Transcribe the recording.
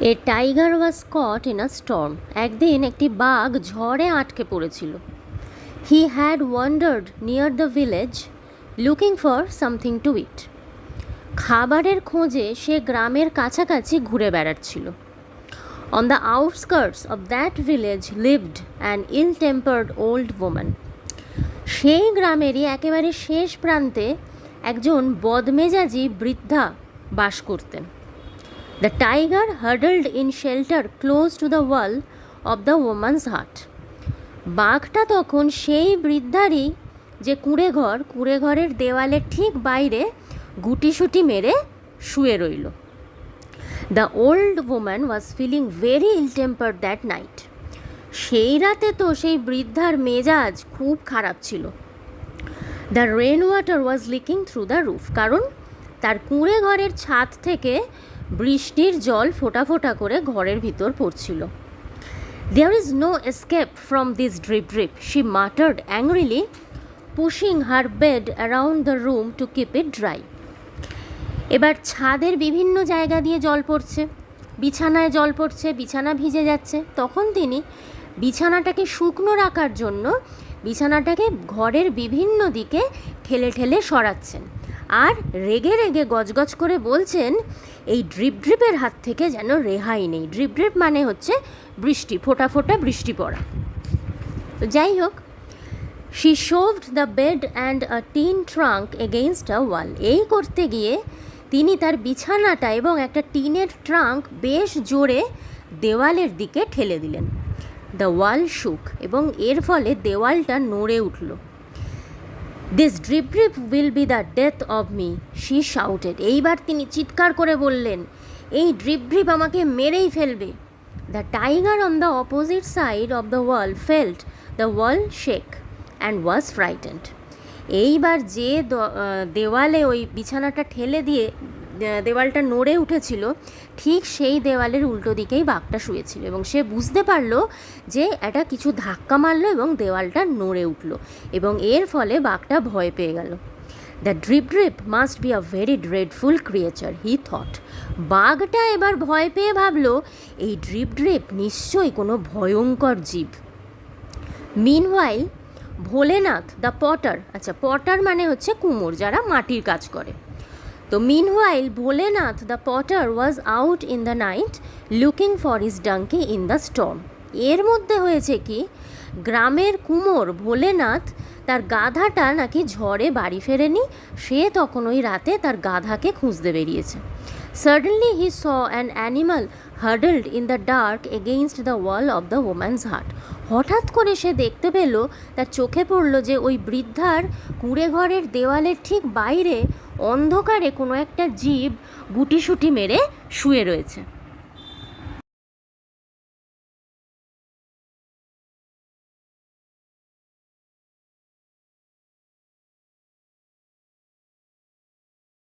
A tiger was caught in a storm. একদিন একটি বাঘ ঝড়ে আটকে পড়েছিল। He had wandered near the village looking for something to eat. খাবারের খোঁজে সে গ্রামের কাছাকাছি ঘুরে বেড়াচ্ছিল। On the outskirts of that village lived an ill tempered old woman. সেই গ্রামেরই একেবারে শেষ প্রান্তে একজন বদমেজাজি বৃদ্ধা বাস করতেন। The tiger huddled in shelter close to the wall of the woman's hut. বাঘটা তখন সেই বৃদ্ধারই যে কুঁড়ে ঘরের দেওয়ালের ঠিক বাইরে গুটিসুটি মেরে শুয়ে রইল। The old woman was feeling very ill-tempered that night. সেই রাতে তো সেই বৃদ্ধার মেজাজ খুব খারাপ ছিল। The rainwater was leaking through the roof. কারণ তার কুঁড়ে ঘরের ছাদ থেকে বৃষ্টির জল ফোঁটা ফোঁটা করে ঘরের ভিতর পড়ছিল। There is no escape from this drip drip, she muttered angrily, pushing her bed around the room to keep it dry. এবার ছাদের বিভিন্ন জায়গা দিয়ে জল পড়ছে, বিছানায় জল পড়ছে, বিছানা ভিজে যাচ্ছে। তখন তিনি বিছানাটাকে শুকনো রাখার জন্য বিছানাটাকে ঘরের বিভিন্ন দিকে ঠেলে ঠেলে সরাচ্ছেন আর রেগে রেগে গজগজ করে বলছেন, এই ড্রিপ ড্রিপের হাত থেকে যেন রেহাই নেই। ড্রিপ ড্রিপ মানে হচ্ছে বৃষ্টি, ফোঁটা ফোঁটা বৃষ্টি পড়া। তো যাই হোক, she shoved the bed and a tin trunk against a wall. এই করতে গিয়ে তিনি তার বিছানাটা এবং একটা টিনের ট্রাঙ্ক বেশ জোরে দেওয়ালের দিকে ঠেলে দিলেন। দ্য ওয়াল শুক, এবং এর ফলে দেওয়ালটা নড়ে উঠল। This drip drip will be the death of me, she shouted. এইবার তিনি চিৎকার করে বললেন, এই ড্রিপ ড্রিপ আমাকে মেরেই ফেলবে। The tiger on the opposite side of the wall felt the wall shake and was frightened. এইবার যে দেওয়ালে ওই বিছানাটা ঠেলে দিয়ে দেওয়ালটা নড়ে উঠেছিল, ঠিক সেই দেওয়ালের উল্টো দিকেই বাঘটা শুয়েছিল এবং সে বুঝতে পারলো যে এটা কিছু ধাক্কা মারলো এবং দেওয়ালটা নড়ে উঠল এবং এর ফলে বাঘটা ভয় পেয়ে গেল। The drip drip must be a very dreadful creature, he thought. বাঘটা এবার ভয় পেয়ে ভাবলো, এই ড্রিপ ড্রিপ নিশ্চয়ই কোনো ভয়ঙ্কর জীব। মিনওয়াইল ভোলেনাথ দ্য পটার, আচ্ছা পটার মানে হচ্ছে কুমোর, যারা মাটির কাজ করে। তো meanwhile Bholenath the potter was out in the night looking for his donkey in the storm. এর মধ্যে হয়েছে কি, গ্রামের কুমোর ভোলেনাথ তার গাধাটা নাকি ঝড়ে বাড়ি ফেরেনি, সে তখন ওই রাতে তার গাধাকে খুঁজতে বেরিয়েছে। Suddenly he saw an animal huddled in the dark against the wall of the woman's hut. হঠাৎ করে সে দেখতে পেল, তার চোখে পড়ল যে ওই বৃদ্ধার কুঁড়ে ঘরের দেওয়ালের ঠিক বাইরে অন্ধকারে কোনো একটা জীব গুটিসুটি মেরে শুয়ে রয়েছে।